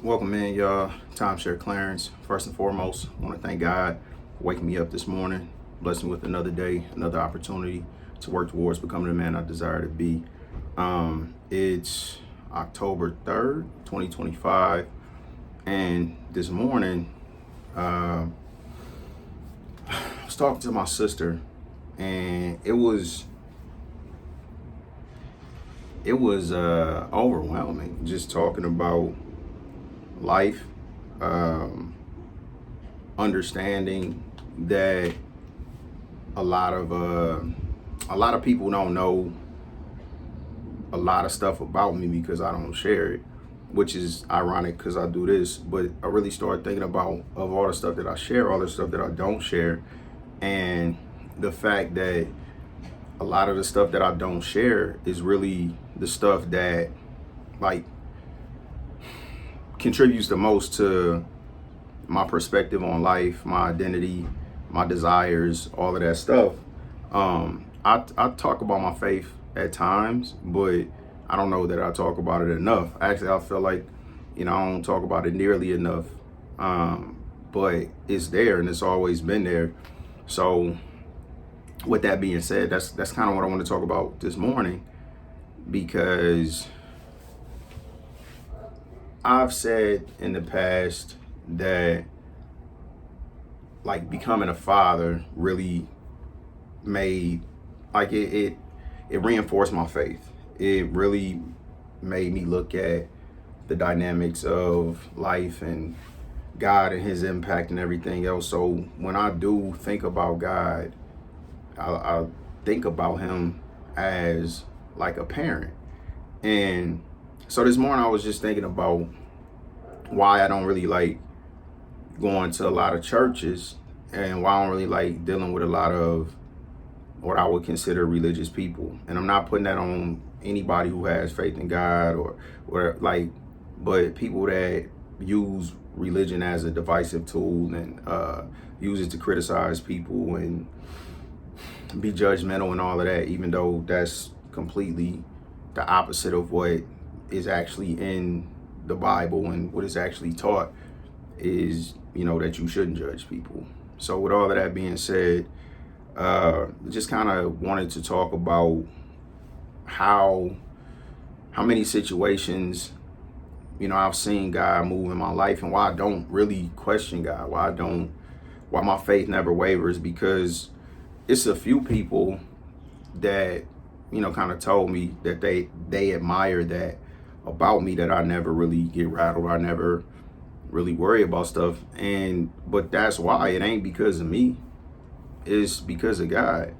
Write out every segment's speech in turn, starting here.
Welcome in, y'all. Timeshare Clarence. First and foremost, I want to thank God for waking me up this morning, blessing me with another day, another opportunity to work towards becoming the man I desire to be. It's October 3rd, 2025, and this morning, I was talking to my sister, and it was overwhelming just talking about life, um, understanding that a lot of uh, a lot of people don't know a lot of stuff about me because I don't share it, which is ironic because I do this. But I really started thinking about of all the stuff that I share, all the stuff that I don't share, and the fact that a lot of the stuff that I don't share is really the stuff that like contributes the most to my perspective on life, my identity, my desires, all of that stuff. I talk about my faith at times, but I don't know that I talk about it enough. Actually, I feel like, I don't talk about it nearly enough. But it's there and it's always been there. So with that being said, that's kind of what I want to talk about this morning because I've said in the past that like becoming a father really made like it reinforced my faith. It really made me look at the dynamics of life and God and his impact and everything else. So when I do think about God, I think about him as like a parent. And so this morning I was just thinking about why I don't really like going to a lot of churches and why I don't really like dealing with a lot of what I would consider religious people. And I'm not putting that on anybody who has faith in God or like, but people that use religion as a divisive tool and use it to criticize people and be judgmental and all of that, even though that's completely the opposite of what is actually in the Bible and what is actually taught is, that you shouldn't judge people. So with all of that being said, just kind of wanted to talk about how many situations, I've seen God move in my life and why I don't really question God, why my faith never wavers, because it's a few people that, kind of told me that they admire that about me, that I never really get rattled. I never really worry about stuff. But that's why it ain't because of me. It's because of God.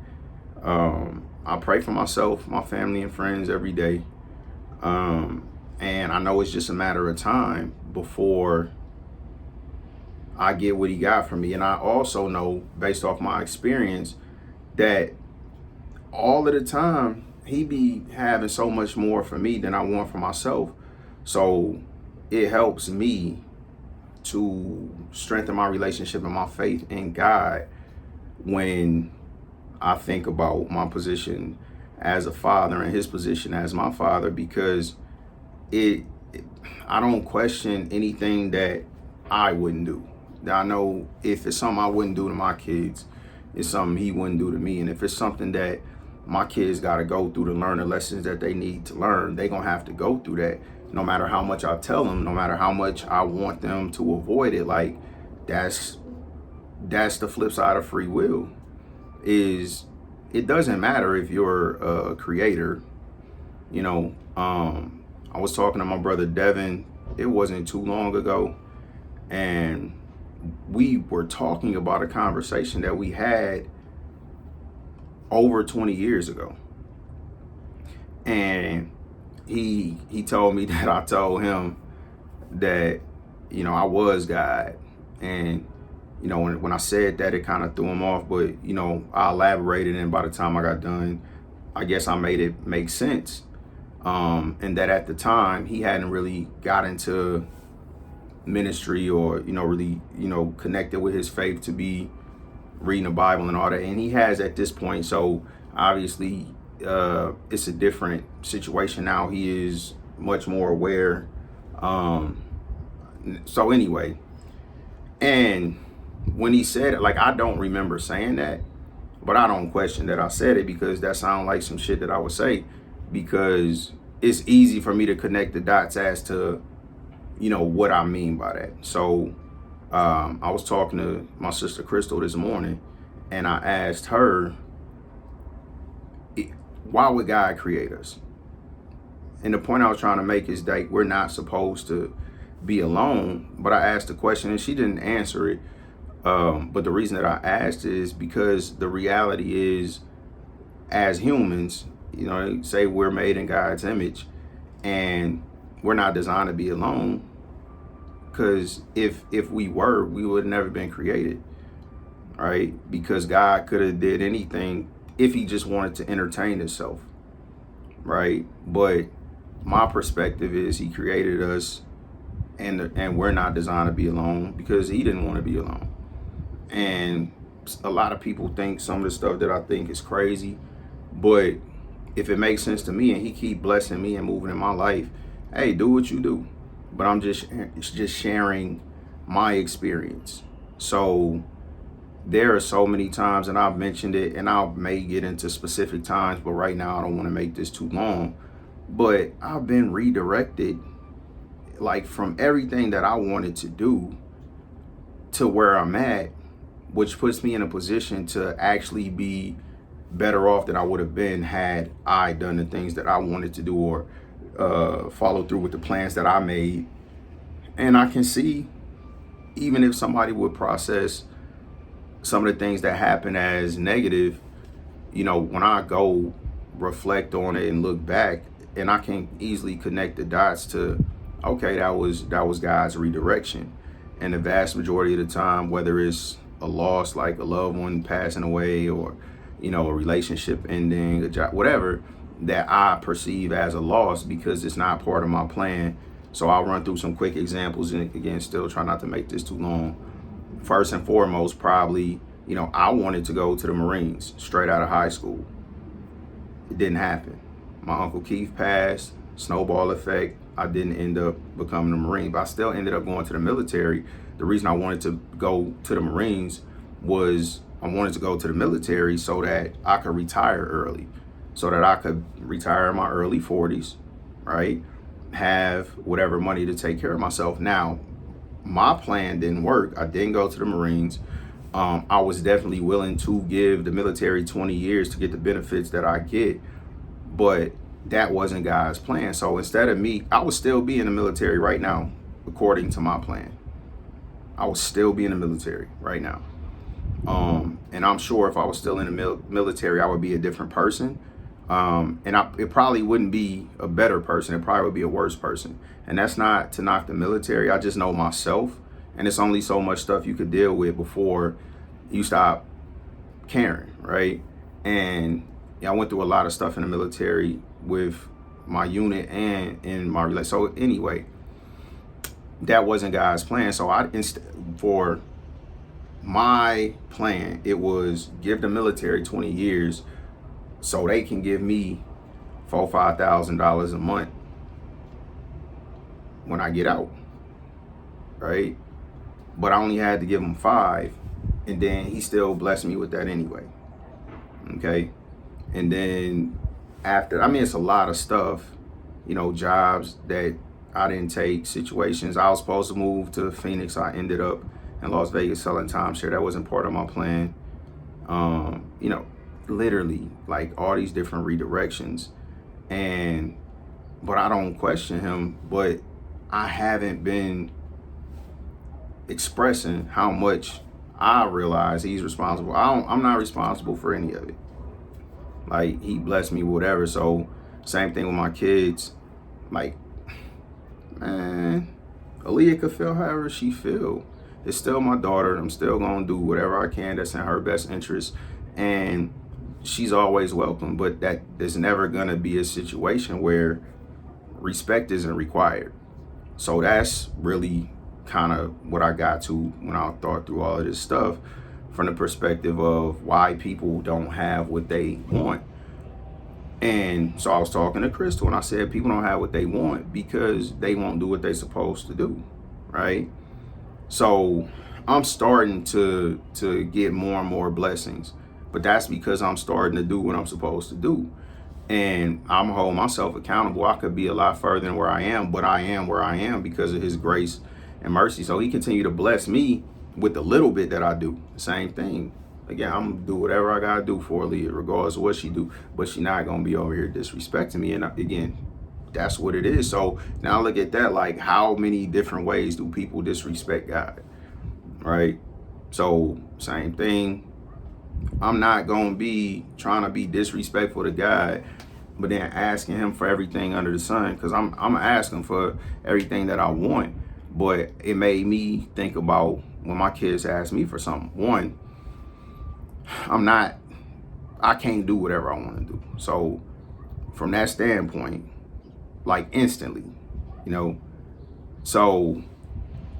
I pray for myself, my family and friends every day. And I know it's just a matter of time before I get what he got for me. And I also know, based off my experience, that all of the time he be having so much more for me than I want for myself. So it helps me to strengthen my relationship and my faith in God when I think about my position as a father and his position as my father, because it I don't question anything that I wouldn't do. I know if it's something I wouldn't do to my kids, it's something he wouldn't do to me. And if it's something that my kids got to go through to learn the lessons that they need to learn, they're going to have to go through that. No matter how much I tell them, no matter how much I want them to avoid it, like that's the flip side of free will. Is it doesn't matter if you're a creator. I was talking to my brother Devin, it wasn't too long ago, and we were talking about a conversation that we had over 20 years ago. And he told me that I told him that, I was God. And, when I said that, it kind of threw him off. But, I elaborated, and by the time I got done, I guess I made it make sense. And that at the time, he hadn't really got into ministry or, really, connected with his faith to be reading the Bible and all that. And he has at this point. So obviously, it's a different situation now. He is much more aware. So anyway, and when he said it, like, I don't remember saying that, but I don't question that I said it, because that sounds like some shit that I would say, because it's easy for me to connect the dots as to, what I mean by that. So I was talking to my sister Crystal this morning, and I asked her, why would God create us? And the point I was trying to make is that we're not supposed to be alone. But I asked the question and she didn't answer it. But the reason that I asked is because the reality is, as humans, they say we're made in God's image, and we're not designed to be alone. Because if we were, we would have never been created, right? Because God could have did anything if he just wanted to entertain himself, right? But my perspective is he created us, and we're not designed to be alone because he didn't want to be alone. And a lot of people think some of the stuff that I think is crazy, but if it makes sense to me and he keep blessing me and moving in my life, hey, do what you do. But I'm just sharing my experience. So there are so many times, and I've mentioned it, and I may get into specific times, but right now I don't want to make this too long. But I've been redirected, like, from everything that I wanted to do to where I'm at, which puts me in a position to actually be better off than I would have been had I done the things that I wanted to do, or follow through with the plans that I made. And I can see, even if somebody would process some of the things that happen as negative, when I go reflect on it and look back, and I can easily connect the dots to, okay, that was God's redirection. And the vast majority of the time, whether it's a loss, like a loved one passing away, or a relationship ending, a job, whatever that I perceive as a loss because it's not part of my plan. So I'll run through some quick examples, and again, still try not to make this too long. First and foremost, probably, I wanted to go to the Marines straight out of high school. It didn't happen. My Uncle Keith passed, snowball effect. I didn't end up becoming a Marine, but I still ended up going to the military. The reason I wanted to go to the Marines was I wanted to go to the military so that I could retire early, so that I could retire in my early 40s, right? Have whatever money to take care of myself. Now, my plan didn't work. I didn't go to the Marines. I was definitely willing to give the military 20 years to get the benefits that I get, but that wasn't God's plan. So instead of me, I would still be in the military right now, according to my plan. I would still be in the military right now. And I'm sure if I was still in the military, I would be a different person. It probably wouldn't be a better person. It probably would be a worse person. And that's not to knock the military. I just know myself. And it's only so much stuff you could deal with before you stop caring, right? And I went through a lot of stuff in the military with my unit and in my relationship. So anyway, that wasn't God's plan. So for my plan, it was give the military 20 years so they can give me $4,000-$5,000 a month when I get out, right? But I only had to give him 5, and then he still blessed me with that anyway. Okay, and then after, it's a lot of stuff, jobs that I didn't take, situations. I was supposed to move to Phoenix. I ended up in Las Vegas selling timeshare. That wasn't part of my plan. Literally, like, all these different redirections. But I don't question him, but I haven't been expressing how much I realize he's responsible. I'm not responsible for any of it. Like, he blessed me with whatever. So same thing with my kids. Like, man, Aaliyah could feel however she feel. It's still my daughter. I'm still gonna do whatever I can that's in her best interest, and she's always welcome. But that is never gonna be a situation where respect isn't required. So that's really kind of what I got to when I thought through all of this stuff, from the perspective of why people don't have what they want. And so I was talking to Crystal, and I said people don't have what they want because they won't do what they're supposed to do. right? So I'm starting to get more and more blessings, but that's because I'm starting to do what I'm supposed to do. And I'm holding myself accountable. I could be a lot further than where I am, but I am where I am because of his grace and mercy. So he continued to bless me with the little bit that I do. Same thing. Again, I'm gonna do whatever I gotta do for Aaliyah, regardless of what she do. But she not gonna be over here disrespecting me. And again, that's what it is. So now look at that. Like, how many different ways do people disrespect God? Right? So same thing. I'm not gonna be trying to be disrespectful to God, but then asking him for everything under the sun, because I'm asking for everything that I want. But it made me think about when my kids ask me for something. One, I can't do whatever I want to do. So from that standpoint, like instantly, you know, so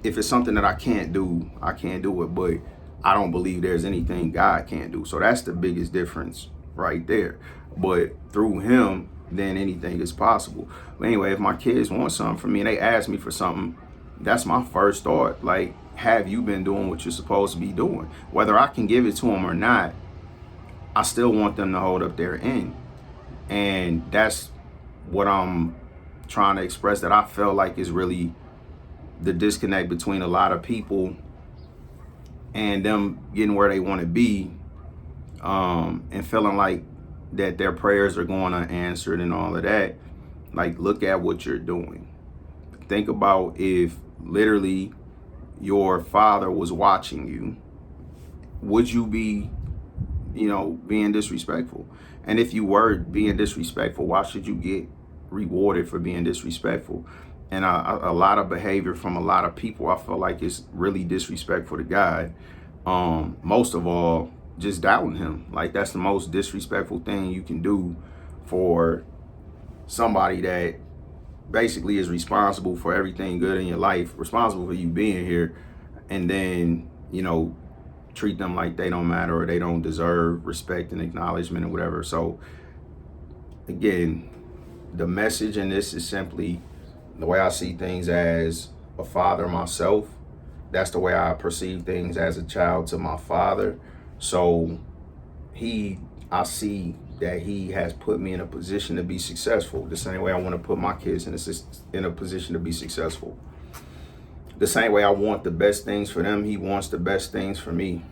if it's something that I can't do, I can't do it. But I don't believe there's anything God can't do. So that's the biggest difference right there. But through him, then anything is possible. But anyway, if my kids want something from me and they ask me for something, that's my first thought. Like, have you been doing what you're supposed to be doing? Whether I can give it to them or not, I still want them to hold up their end. And that's what I'm trying to express, that I feel like is really the disconnect between a lot of people and them getting where they want to be, and feeling like that their prayers are going unanswered and all of that. Like, look at what you're doing. Think about if literally your father was watching you, would you be, being disrespectful? And if you were being disrespectful, why should you get rewarded for being disrespectful? And a lot of behavior from a lot of people, I feel like it's really disrespectful to God. Most of all, just doubting him. Like, that's the most disrespectful thing you can do for somebody that basically is responsible for everything good in your life, responsible for you being here, and then, treat them like they don't matter or they don't deserve respect and acknowledgement or whatever. So again, the message in this is simply the way I see things as a father myself. That's the way I perceive things as a child to my father. So I see that he has put me in a position to be successful, the same way I want to put my kids in a position to be successful. The same way I want the best things for them, he wants the best things for me.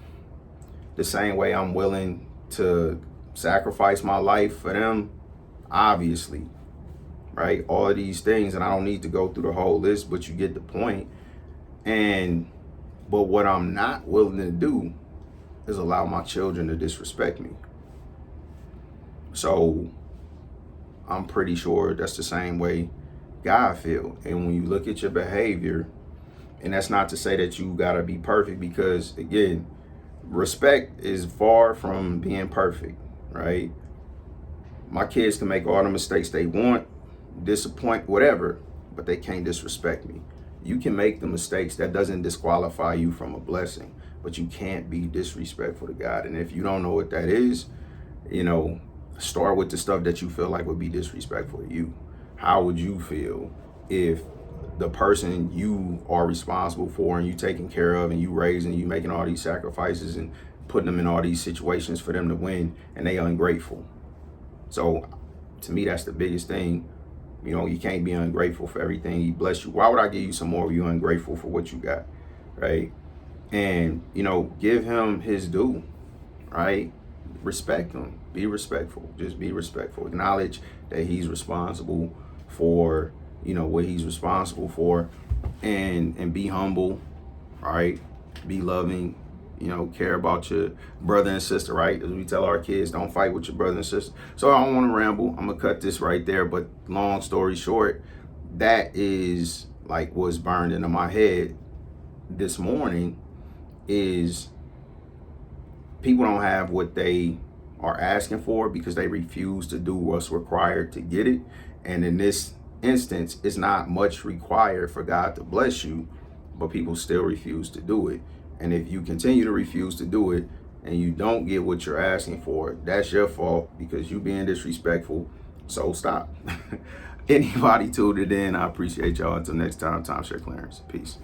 The same way I'm willing to sacrifice my life for them, obviously, right? All of these things, and I don't need to go through the whole list, but you get the point. But what I'm not willing to do is allow my children to disrespect me. So I'm pretty sure that's the same way God feels. And when you look at your behavior, and that's not to say that you gotta be perfect, because again, respect is far from being perfect, right? My kids can make all the mistakes they want, disappoint, whatever, but they can't disrespect me. You can make the mistakes. That doesn't disqualify you from a blessing, but you can't be disrespectful to God. And if you don't know what that is, start with the stuff that you feel like would be disrespectful to you. How would you feel if the person you are responsible for and you taking care of and you raising, you making all these sacrifices and putting them in all these situations for them to win, and they ungrateful? So to me, that's the biggest thing. You can't be ungrateful for everything he blessed you. Why would I give you some more if you're ungrateful for what you got, right? And, give him his due, right? Respect him. Be respectful. Just be respectful. Acknowledge that he's responsible for, what he's responsible for, and be humble, right? Be loving, care about your brother and sister, right? As we tell our kids, don't fight with your brother and sister. So I don't want to ramble. I'm going to cut this right there. But long story short, that is like what's burned into my head this morning is people don't have what they are asking for because they refuse to do what's required to get it. And in this instance, it's not much required for God to bless you, but people still refuse to do it. And if you continue to refuse to do it and you don't get what you're asking for, that's your fault because you being disrespectful. So stop. Anybody tuned in, I appreciate y'all. Until next time, Timeshare Clarence. Peace.